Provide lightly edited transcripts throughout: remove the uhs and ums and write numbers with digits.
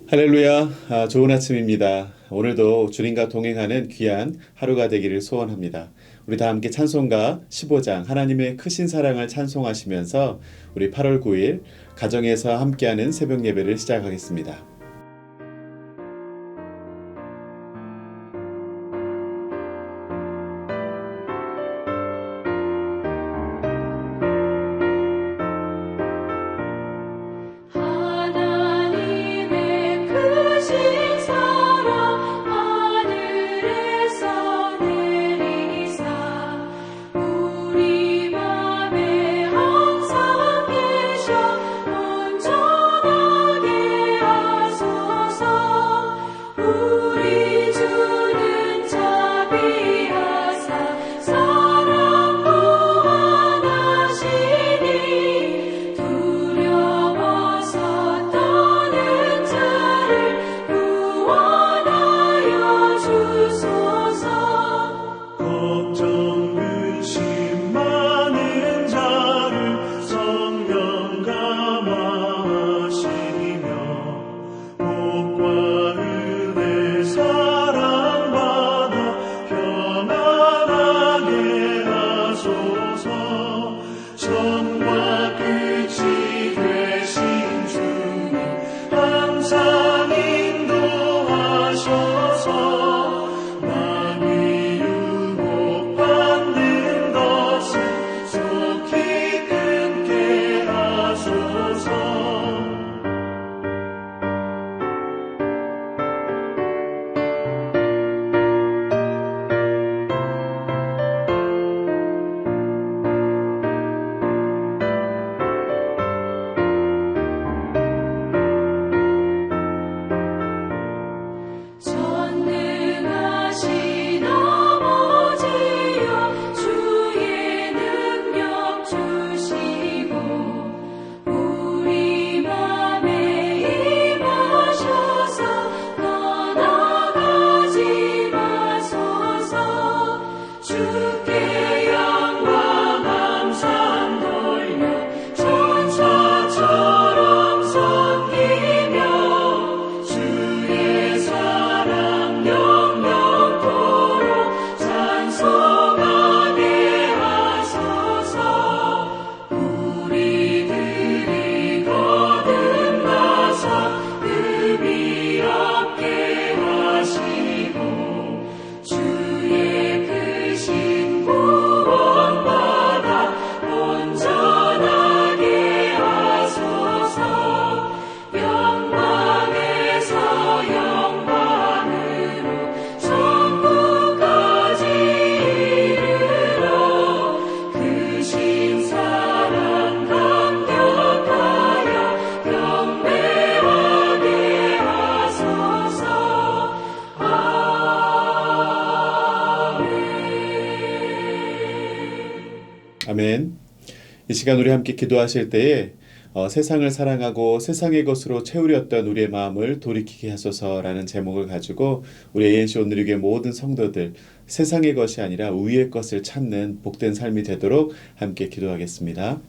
할렐루야, 좋은 아침입니다. 오늘도 주님과 동행하는 귀한 하루가 되기를 소원합니다. 우리 다 함께 찬송가 15장 하나님의 크신 사랑을 찬송하시면서 우리 8월 9일 가정에서 함께하는 새벽 예배를 시작하겠습니다. 아멘. 이 시간 우리 함께 기도하실 때에 세상을 사랑하고 세상의 것으로 채우렸던 우리의 마음을 돌이키게 하소서라는 제목을 가지고 우리 ANC 온누리교회 모든 성도들 세상의 것이 아니라 위의 것을 찾는 복된 삶이 되도록 함께 기도하겠습니다.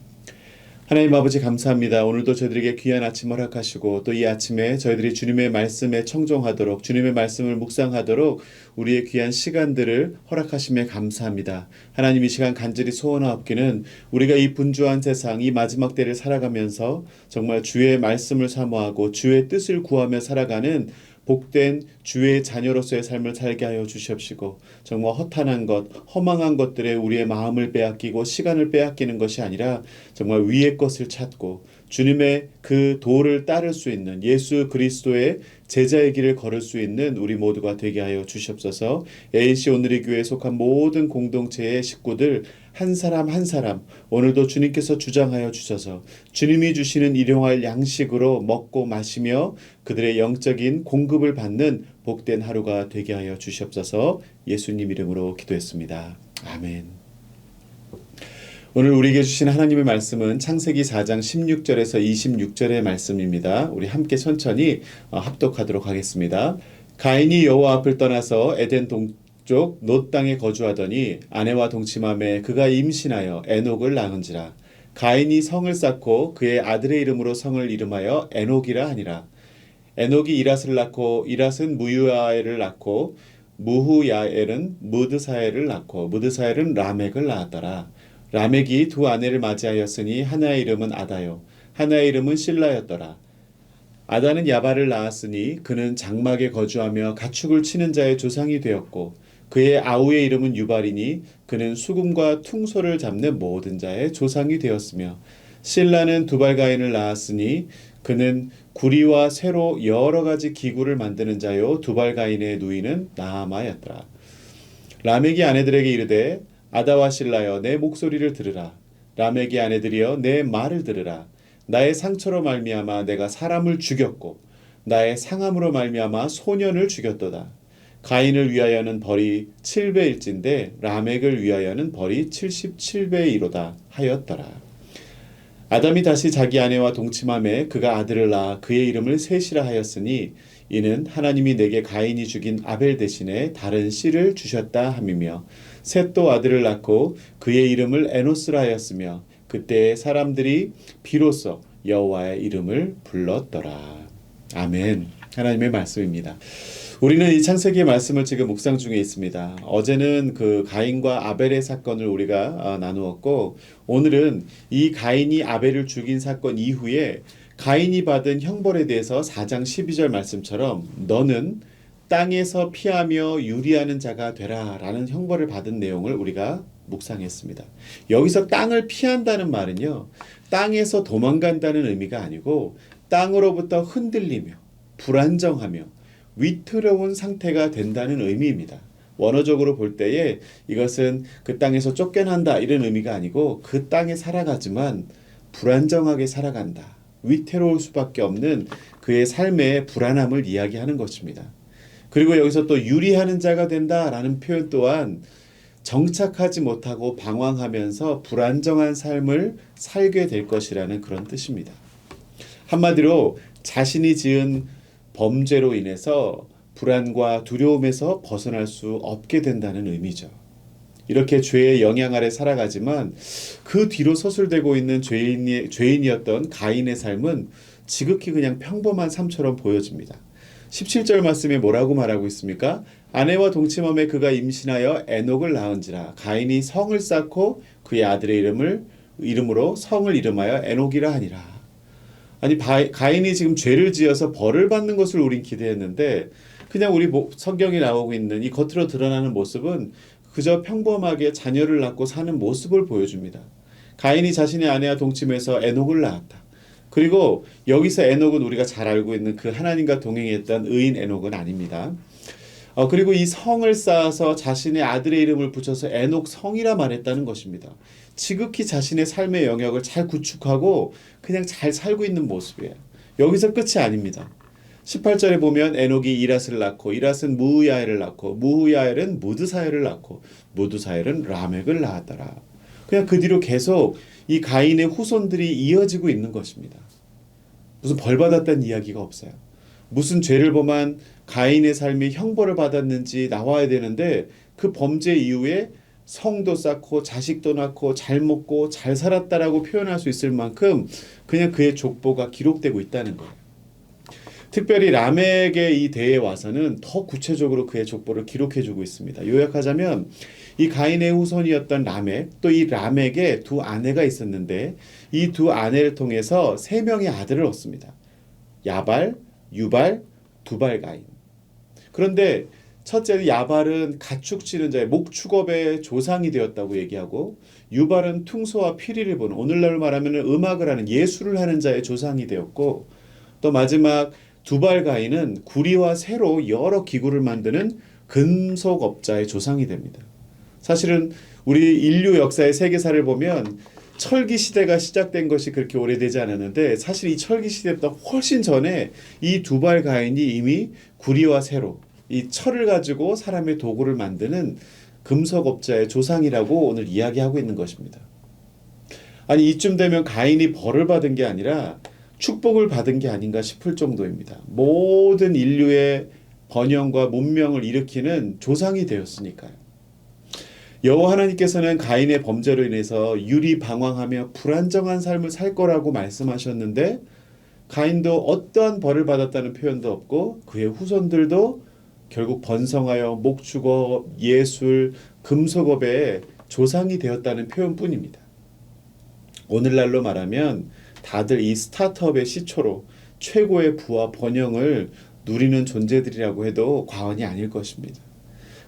하나님 아버지 감사합니다. 오늘도 저희들에게 귀한 아침 허락하시고 또 이 아침에 저희들이 주님의 말씀에 청종하도록 주님의 말씀을 묵상하도록 우리의 귀한 시간들을 허락하심에 감사합니다. 하나님 이 시간 간절히 소원하옵기는 우리가 이 분주한 세상 이 마지막 때를 살아가면서 정말 주의 말씀을 사모하고 주의 뜻을 구하며 살아가는 복된 주의 자녀로서의 삶을 살게 하여 주시옵시고 정말 허탄한 것, 허망한 것들에 우리의 마음을 빼앗기고 시간을 빼앗기는 것이 아니라 정말 위의 것을 찾고 주님의 그 도를 따를 수 있는 예수 그리스도의 제자의 길을 걸을 수 있는 우리 모두가 되게 하여 주시옵소서. ANC 온누리 교회에 속한 모든 공동체의 식구들 한 사람 한 사람 오늘도 주님께서 주장하여 주셔서 주님이 주시는 일용할 양식으로 먹고 마시며 그들의 영적인 공급을 받는 복된 하루가 되게 하여 주시옵소서. 예수님 이름으로 기도했습니다. 아멘. 오늘 우리에게 주신 하나님의 말씀은 창세기 4장 16절에서 26절의 말씀입니다. 우리 함께 천천히 합독하도록 하겠습니다. 가인이 여호와 앞을 떠나서 에덴 동쪽 놋 땅에 거주하더니 아내와 동침함에 그가 임신하여 에녹을 낳은지라. 가인이 성을 쌓고 그의 아들의 이름으로 성을 이름하여 에녹이라 하니라. 에녹이 이랏을 낳고 이랏은 무후야엘을 낳고 무후야엘은 무드사엘을 낳고 무드사엘은 라멕을 낳았더라. 라멕이 두 아내를 맞이하였으니 하나의 이름은 아다요 하나의 이름은 실라였더라. 아다는 야발을 낳았으니 그는 장막에 거주하며 가축을 치는 자의 조상이 되었고 그의 아우의 이름은 유발이니 그는 수금과 퉁소를 잡는 모든 자의 조상이 되었으며 실라는 두발가인을 낳았으니 그는 구리와 쇠로 여러 가지 기구를 만드는 자요 두발가인의 누이는 나아마였더라. 라멕이 아내들에게 이르되 아다와 실라여 내 목소리를 들으라. 라멕이 아내들이여 내 말을 들으라. 나의 상처로 말미암아 내가 사람을 죽였고 나의 상함으로 말미암아 소년을 죽였도다. 가인을 위하여는 벌이 7배일진데 라멕을 위하여는 벌이 77배이로다 하였더라. 아담이 다시 자기 아내와 동침함에 그가 아들을 낳아 그의 이름을 셋이라 하였으니 이는 하나님이 내게 가인이 죽인 아벨 대신에 다른 씨를 주셨다 함이며 셋도 아들을 낳고 그의 이름을 에노스라 하였으며 그때 사람들이 비로소 여호와의 이름을 불렀더라. 아멘. 하나님의 말씀입니다. 우리는 이 창세기의 말씀을 지금 묵상 중에 있습니다. 어제는 그 가인과 아벨의 사건을 우리가 나누었고 오늘은 이 가인이 아벨을 죽인 사건 이후에 가인이 받은 형벌에 대해서 4장 12절 말씀처럼 너는 땅에서 피하며 유리하는 자가 되라 라는 형벌을 받은 내용을 우리가 묵상했습니다. 여기서 땅을 피한다는 말은요, 땅에서 도망간다는 의미가 아니고 땅으로부터 흔들리며 불안정하며 위태로운 상태가 된다는 의미입니다. 원어적으로 볼 때에 이것은 그 땅에서 쫓겨난다 이런 의미가 아니고 그 땅에 살아가지만 불안정하게 살아간다. 위태로울 수밖에 없는 그의 삶의 불안함을 이야기하는 것입니다. 그리고 여기서 또 유리하는 자가 된다라는 표현 또한 정착하지 못하고 방황하면서 불안정한 삶을 살게 될 것이라는 그런 뜻입니다. 한마디로 자신이 지은 범죄로 인해서 불안과 두려움에서 벗어날 수 없게 된다는 의미죠. 이렇게 죄의 영향 아래 살아가지만 그 뒤로 서술되고 있는 죄인이었던 가인의 삶은 지극히 그냥 평범한 삶처럼 보여집니다. 17절 말씀에 뭐라고 말하고 있습니까? 아내와 동침함에 그가 임신하여 에녹을 낳은지라 가인이 성을 쌓고 그의 아들의 이름으로 성을 이름하여 에녹이라 하니라. 아니 가인이 지금 죄를 지어서 벌을 받는 것을 우린 기대했는데 그냥 우리 성경에 나오고 있는 이 겉으로 드러나는 모습은 그저 평범하게 자녀를 낳고 사는 모습을 보여줍니다. 가인이 자신의 아내와 동침해서 에녹을 낳았다. 그리고 여기서 에녹은 우리가 잘 알고 있는 그 하나님과 동행했던 의인 에녹은 아닙니다. 그리고 이 성을 쌓아서 자신의 아들의 이름을 붙여서 에녹 성이라 말했다는 것입니다. 지극히 자신의 삶의 영역을 잘 구축하고 그냥 잘 살고 있는 모습이에요. 여기서 끝이 아닙니다. 18절에 보면 에녹이 이랏을 낳고 이랏은 무후야엘을 낳고 무후야엘은 무드사엘을 낳고 무드사엘은 라멕을 낳았더라. 그냥 그 뒤로 계속 이 가인의 후손들이 이어지고 있는 것입니다. 무슨 벌 받았다는 이야기가 없어요. 무슨 죄를 범한 가인의 삶이 형벌을 받았는지 나와야 되는데 그 범죄 이후에 성도 쌓고 자식도 낳고 잘 먹고 잘 살았다라고 표현할 수 있을 만큼 그냥 그의 족보가 기록되고 있다는 거예요. 특별히 라멕의 이 대에 와서는 더 구체적으로 그의 족보를 기록해주고 있습니다. 요약하자면 이 가인의 후손이었던 라멕, 또 이 라멕에 두 아내가 있었는데 이 두 아내를 통해서 3명의 아들을 얻습니다. 야발, 유발, 두발가인. 그런데 첫째 야발은 가축 치는 자의 목축업의 조상이 되었다고 얘기하고 유발은 퉁소와 피리를 보는 오늘날 말하면 음악을 하는 예술을 하는 자의 조상이 되었고 또 마지막 두발가인은 구리와 쇠로 여러 기구를 만드는 금속업자의 조상이 됩니다. 사실은 우리 인류 역사의 세계사를 보면 철기 시대가 시작된 것이 그렇게 오래되지 않았는데 사실 이 철기 시대보다 훨씬 전에 이 두발가인이 이미 구리와 쇠로 이 철을 가지고 사람의 도구를 만드는 금속업자의 조상이라고 오늘 이야기하고 있는 것입니다. 아니 이쯤 되면 가인이 벌을 받은 게 아니라 축복을 받은 게 아닌가 싶을 정도입니다. 모든 인류의 번영과 문명을 일으키는 조상이 되었으니까요. 여호와 하나님께서는 가인의 범죄로 인해서 유리방황하며 불안정한 삶을 살 거라고 말씀하셨는데 가인도 어떠한 벌을 받았다는 표현도 없고 그의 후손들도 결국 번성하여 목축업, 예술, 금속업의 조상이 되었다는 표현뿐입니다. 오늘날로 말하면 다들 이 스타트업의 시초로 최고의 부와 번영을 누리는 존재들이라고 해도 과언이 아닐 것입니다.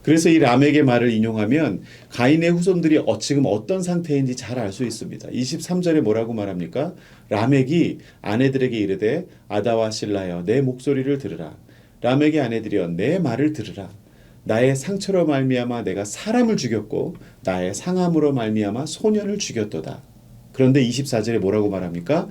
그래서 이 람에게 말을 인용하면 가인의 후손들이 지금 어떤 상태인지 잘 알 수 있습니다. 23절에 뭐라고 말합니까? 람եկ이 아내들에게 이르되 아다와 실라여 내 목소리를 들으라. 람եկ의 아내들이여 내 말을 들으라. 나의 상처로 말미암아 내가 사람을 죽였고 나의 상함으로 말미암아 소년을 죽였도다. 그런데 24절에 뭐라고 말합니까?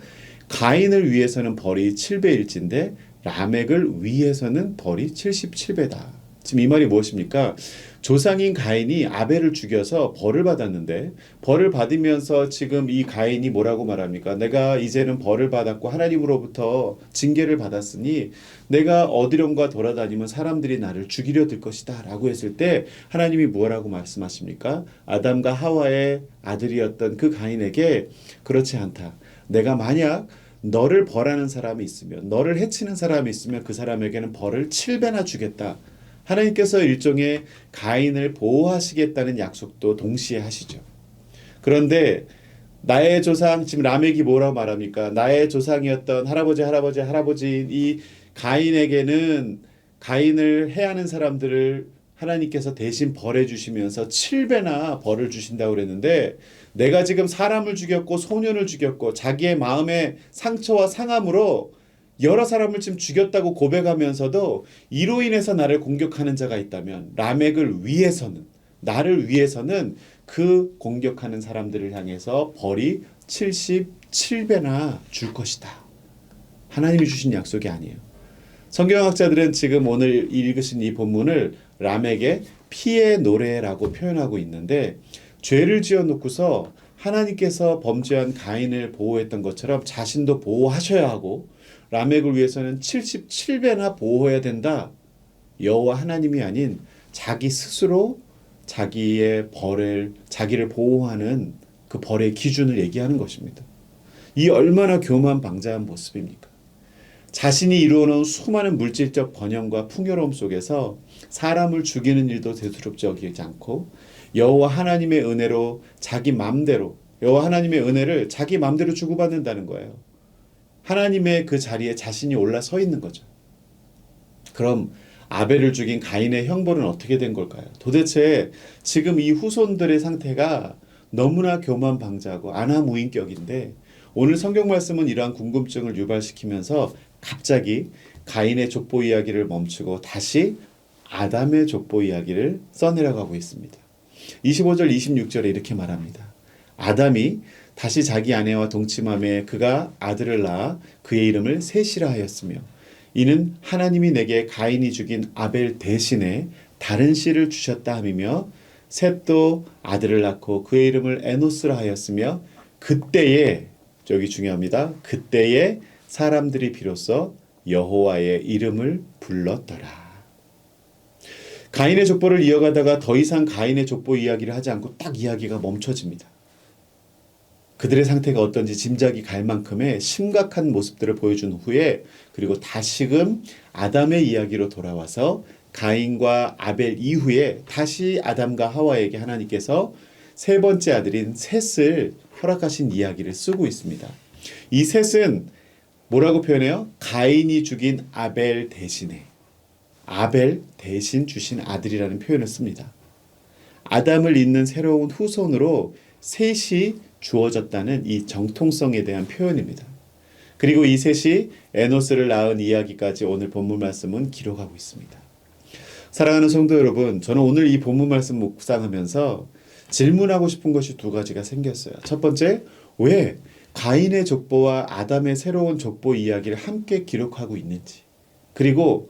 가인을 위해서는 벌이 7배일진데 람եկ을 위해서는 벌이 77배다. 지금 이 말이 무엇입니까? 조상인 가인이 아벨을 죽여서 벌을 받았는데 벌을 받으면서 지금 이 가인이 뭐라고 말합니까? 내가 이제는 벌을 받았고 하나님으로부터 징계를 받았으니 내가 어디론가 돌아다니면 사람들이 나를 죽이려 들 것이다 라고 했을 때 하나님이 뭐라고 말씀하십니까? 아담과 하와의 아들이었던 그 가인에게 그렇지 않다. 내가 만약 너를 벌하는 사람이 있으면 너를 해치는 사람이 있으면 그 사람에게는 벌을 7배나 주겠다. 하나님께서 일종의 가인을 보호하시겠다는 약속도 동시에 하시죠. 그런데 나의 조상, 지금 람եկ이 뭐라고 말합니까? 나의 조상이었던 할아버지인 이 가인에게는 가인을 해하는 사람들을 하나님께서 대신 벌해 주시면서 7배나 벌을 주신다고 그랬는데 내가 지금 사람을 죽였고 소년을 죽였고 자기의 마음의 상처와 상함으로 여러 사람을 지금 죽였다고 고백하면서도 이로 인해서 나를 공격하는 자가 있다면 람եկ을 위해서는 나를 위해서는 그 공격하는 사람들을 향해서 벌이 77배나 줄 것이다. 하나님이 주신 약속이 아니에요. 성경학자들은 지금 오늘 읽으신 이 본문을 람եկ의 피의 노래라고 표현하고 있는데 죄를 지어놓고서 하나님께서 범죄한 가인을 보호했던 것처럼 자신도 보호하셔야 하고 람եկ을 위해서는 77배나 보호해야 된다. 여호와 하나님이 아닌 자기 스스로 자기의 자기를 보호하는 그 벌의 기준을 얘기하는 것입니다. 이 얼마나 교만방자한 모습입니까? 자신이 이루어놓은 수많은 물질적 번영과 풍요로움 속에서 사람을 죽이는 일도 대수롭지 여기지 않고 여호와 하나님의 은혜로 자기 맘대로 여호와 하나님의 은혜를 자기 맘대로 주고받는다는 거예요. 하나님의 그 자리에 자신이 올라서 있는 거죠. 그럼 아벨을 죽인 가인의 형벌은 어떻게 된 걸까요? 도대체 지금 이 후손들의 상태가 너무나 교만방자하고 안하무인격인데 오늘 성경 말씀은 이러한 궁금증을 유발시키면서 갑자기 가인의 족보 이야기를 멈추고 다시 아담의 족보 이야기를 써내려가고 있습니다. 25절 26절에 이렇게 말합니다. 아담이 다시 자기 아내와 동침함에 그가 아들을 낳아 그의 이름을 셋이라 하였으며 이는 하나님이 내게 가인이 죽인 아벨 대신에 다른 씨를 주셨다 함이며 셋도 아들을 낳고 그의 이름을 에노스라 하였으며 그때에 여기 중요합니다. 그때에 사람들이 비로소 여호와의 이름을 불렀더라. 가인의 족보를 이어가다가 더 이상 가인의 족보 이야기를 하지 않고 딱 이야기가 멈춰집니다. 그들의 상태가 어떤지 짐작이 갈 만큼의 심각한 모습들을 보여준 후에 그리고 다시금 아담의 이야기로 돌아와서 가인과 아벨 이후에 다시 아담과 하와에게 하나님께서 세 번째 아들인 셋을 허락하신 이야기를 쓰고 있습니다. 이 셋은 뭐라고 표현해요? 가인이 죽인 아벨 대신에 아벨 대신 주신 아들이라는 표현을 씁니다. 아담을 잇는 새로운 후손으로 셋이 주어졌다는 이 정통성에 대한 표현입니다. 그리고 이 셋이 에노스를 낳은 이야기까지 오늘 본문 말씀은 기록하고 있습니다. 사랑하는 성도 여러분, 저는 오늘 이 본문 말씀 묵상하면서 질문하고 싶은 것이 두 가지가 생겼어요. 첫 번째, 왜 가인의 족보와 아담의 새로운 족보 이야기를 함께 기록하고 있는지, 그리고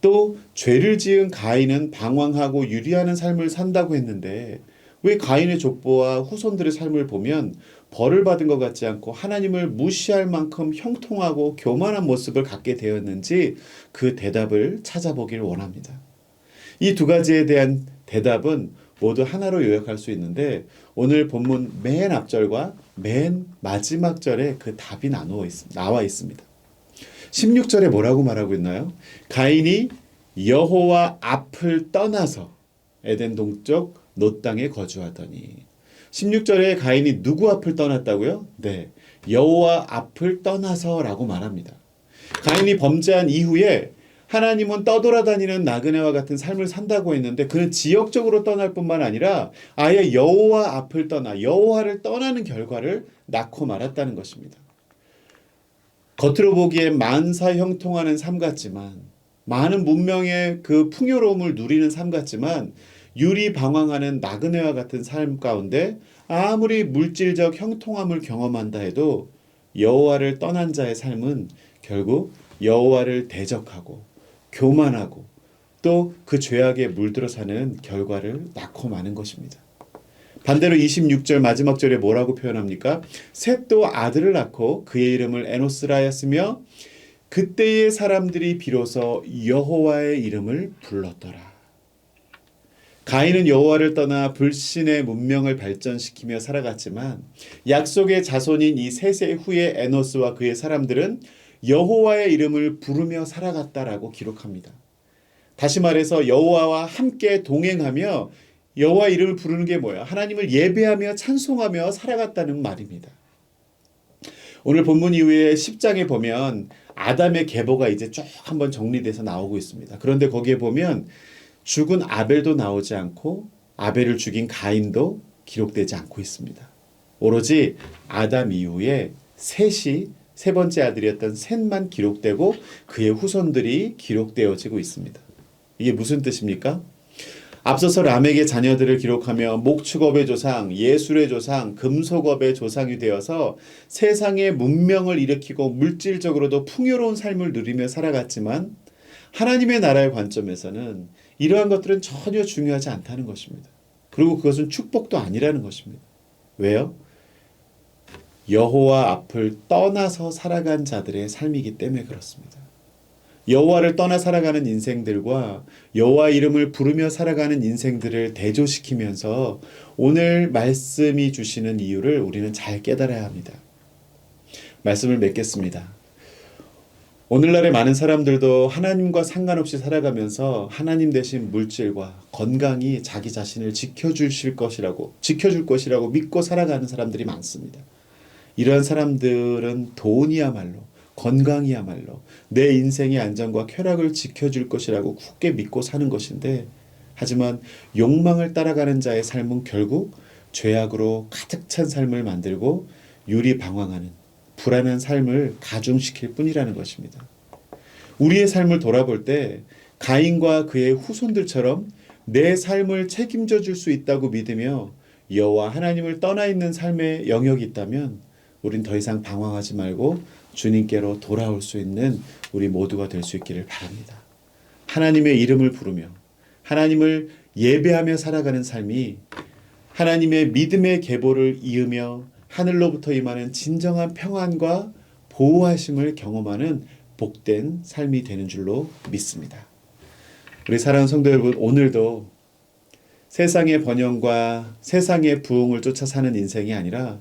또 죄를 지은 가인은 방황하고 유리하는 삶을 산다고 했는데 왜 가인의 족보와 후손들의 삶을 보면 벌을 받은 것 같지 않고 하나님을 무시할 만큼 형통하고 교만한 모습을 갖게 되었는지 그 대답을 찾아보길 원합니다. 이 두 가지에 대한 대답은 모두 하나로 요약할 수 있는데 오늘 본문 맨 앞절과 맨 마지막 절에 그 답이 나와 있습니다. 16절에 뭐라고 말하고 있나요? 가인이 여호와 앞을 떠나서 에덴 동쪽 놋 땅에 거주하더니 16절에 가인이 누구 앞을 떠났다고요? 네, 여호와 앞을 떠나서라고 말합니다. 가인이 범죄한 이후에 하나님은 떠돌아다니는 나그네와 같은 삶을 산다고 했는데 그는 지역적으로 떠날 뿐만 아니라 아예 여호와 앞을 떠나 여호와를 떠나는 결과를 낳고 말았다는 것입니다. 겉으로 보기에 만사 형통하는 삶 같지만 많은 문명의 그 풍요로움을 누리는 삶 같지만 유리방황하는 나그네와 같은 삶 가운데 아무리 물질적 형통함을 경험한다 해도 여호와를 떠난 자의 삶은 결국 여호와를 대적하고 교만하고 또 그 죄악에 물들어 사는 결과를 낳고 마는 것입니다. 반대로 26절 마지막 절에 뭐라고 표현합니까? 셋도 아들을 낳고 그의 이름을 에노스라 하였으며 그때의 사람들이 비로소 여호와의 이름을 불렀더라. 가인은 여호와를 떠나 불신의 문명을 발전시키며 살아갔지만 약속의 자손인 이 셋의 후에 에노스와 그의 사람들은 여호와의 이름을 부르며 살아갔다라고 기록합니다. 다시 말해서 여호와와 함께 동행하며 여호와 이름을 부르는 게 뭐야? 하나님을 예배하며 찬송하며 살아갔다는 말입니다. 오늘 본문 이후에 10장에 보면 아담의 계보가 이제 쭉 한번 정리돼서 나오고 있습니다. 그런데 거기에 보면 죽은 아벨도 나오지 않고 아벨을 죽인 가인도 기록되지 않고 있습니다. 오로지 아담 이후에 셋이 세 번째 아들이었던 셋만 기록되고 그의 후손들이 기록되어지고 있습니다. 이게 무슨 뜻입니까? 앞서서 람에게 자녀들을 기록하며 목축업의 조상, 예술의 조상, 금속업의 조상이 되어서 세상의 문명을 일으키고 물질적으로도 풍요로운 삶을 누리며 살아갔지만 하나님의 나라의 관점에서는 이러한 것들은 전혀 중요하지 않다는 것입니다. 그리고 그것은 축복도 아니라는 것입니다. 왜요? 여호와 앞을 떠나서 살아간 자들의 삶이기 때문에 그렇습니다. 여호와를 떠나 살아가는 인생들과 여호와 이름을 부르며 살아가는 인생들을 대조시키면서 오늘 말씀이 주시는 이유를 우리는 잘 깨달아야 합니다. 말씀을 맺겠습니다. 오늘날의 많은 사람들도 하나님과 상관없이 살아가면서 하나님 대신 물질과 건강이 자기 자신을 지켜줄 것이라고 믿고 살아가는 사람들이 많습니다. 이러한 사람들은 돈이야말로 건강이야말로 내 인생의 안정과 쾌락을 지켜줄 것이라고 굳게 믿고 사는 것인데 하지만 욕망을 따라가는 자의 삶은 결국 죄악으로 가득 찬 삶을 만들고 유리방황하는 불안한 삶을 가중시킬 뿐이라는 것입니다. 우리의 삶을 돌아볼 때 가인과 그의 후손들처럼 내 삶을 책임져 줄 수 있다고 믿으며 여호와 하나님을 떠나 있는 삶의 영역이 있다면 우린 더 이상 방황하지 말고 주님께로 돌아올 수 있는 우리 모두가 될 수 있기를 바랍니다. 하나님의 이름을 부르며 하나님을 예배하며 살아가는 삶이 하나님의 믿음의 계보를 이으며 하늘로부터 임하는 진정한 평안과 보호하심을 경험하는 복된 삶이 되는 줄로 믿습니다. 우리 사랑하는 성도 여러분, 오늘도 세상의 번영과 세상의 부흥을 쫓아 사는 인생이 아니라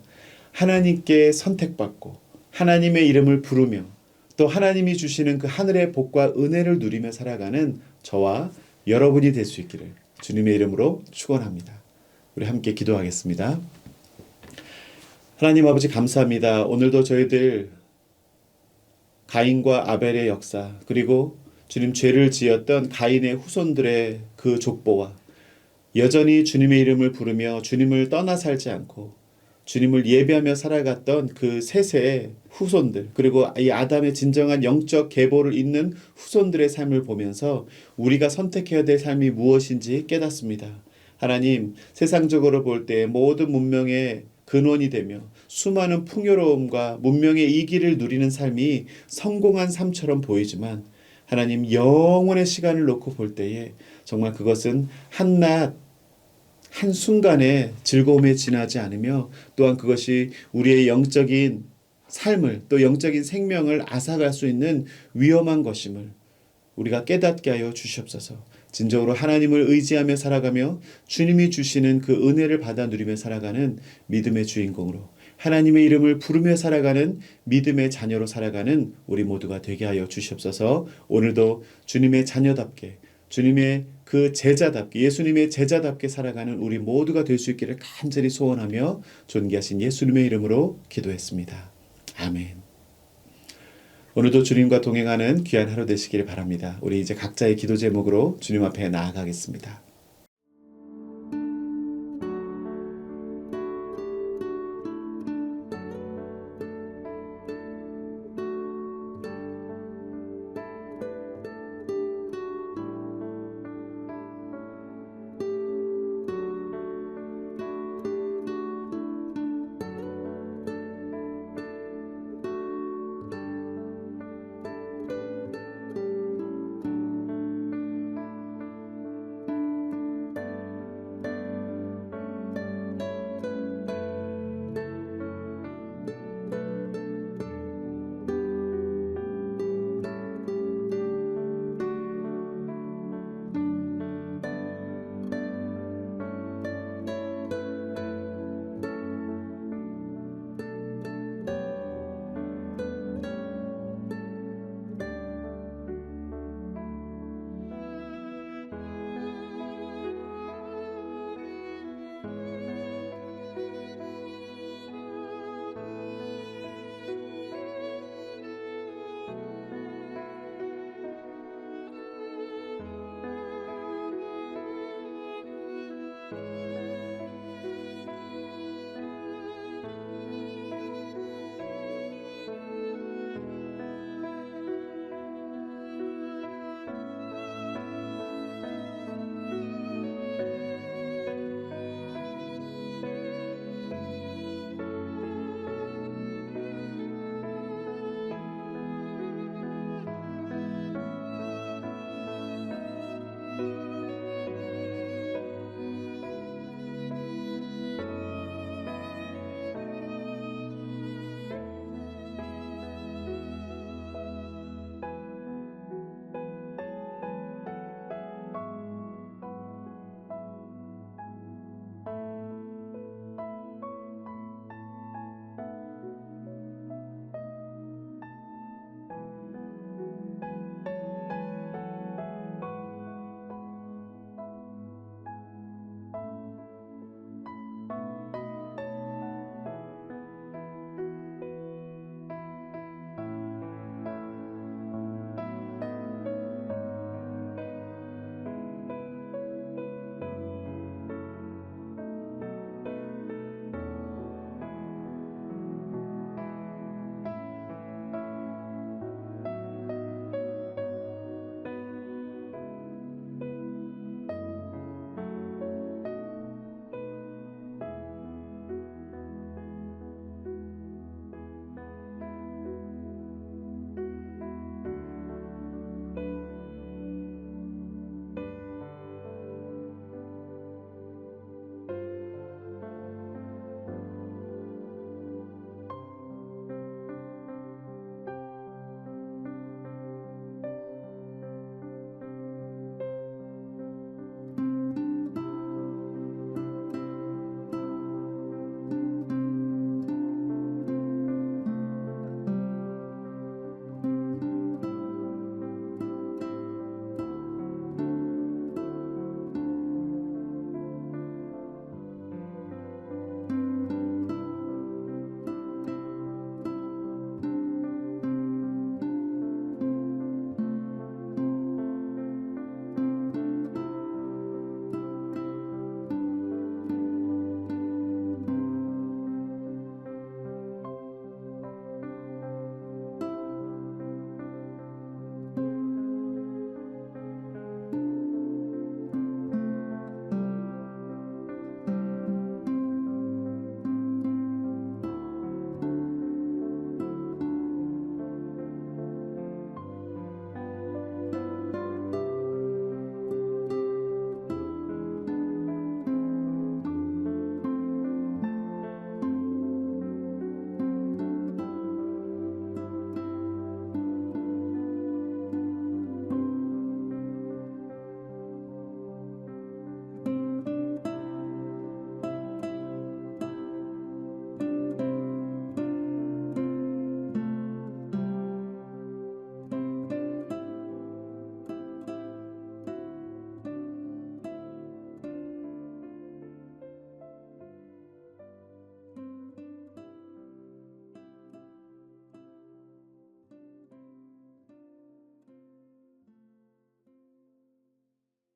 하나님께 선택받고 하나님의 이름을 부르며 또 하나님이 주시는 그 하늘의 복과 은혜를 누리며 살아가는 저와 여러분이 될 수 있기를 주님의 이름으로 축원합니다. 우리 함께 기도하겠습니다. 하나님 아버지 감사합니다. 오늘도 저희들 가인과 아벨의 역사 그리고 주님 죄를 지었던 가인의 후손들의 그 족보와 여전히 주님의 이름을 부르며 주님을 떠나 살지 않고 주님을 예배하며 살아갔던 그 셋의 후손들 그리고 이 아담의 진정한 영적 계보를 잇는 후손들의 삶을 보면서 우리가 선택해야 될 삶이 무엇인지 깨닫습니다. 하나님, 세상적으로 볼 때 모든 문명의 근원이 되며 수많은 풍요로움과 문명의 이기를 누리는 삶이 성공한 삶처럼 보이지만 하나님 영원의 시간을 놓고 볼 때에 정말 그것은 한낮 한순간의 즐거움에 지나지 않으며 또한 그것이 우리의 영적인 삶을 또 영적인 생명을 앗아갈 수 있는 위험한 것임을 우리가 깨닫게 하여 주시옵소서. 진정으로 하나님을 의지하며 살아가며 주님이 주시는 그 은혜를 받아 누리며 살아가는 믿음의 주인공으로 하나님의 이름을 부르며 살아가는 믿음의 자녀로 살아가는 우리 모두가 되게 하여 주시옵소서. 오늘도 주님의 자녀답게, 주님의 그 제자답게, 예수님의 제자답게 살아가는 우리 모두가 될 수 있기를 간절히 소원하며 존귀하신 예수님의 이름으로 기도했습니다. 아멘. 오늘도 주님과 동행하는 귀한 하루 되시기를 바랍니다. 우리 이제 각자의 기도 제목으로 주님 앞에 나아가겠습니다.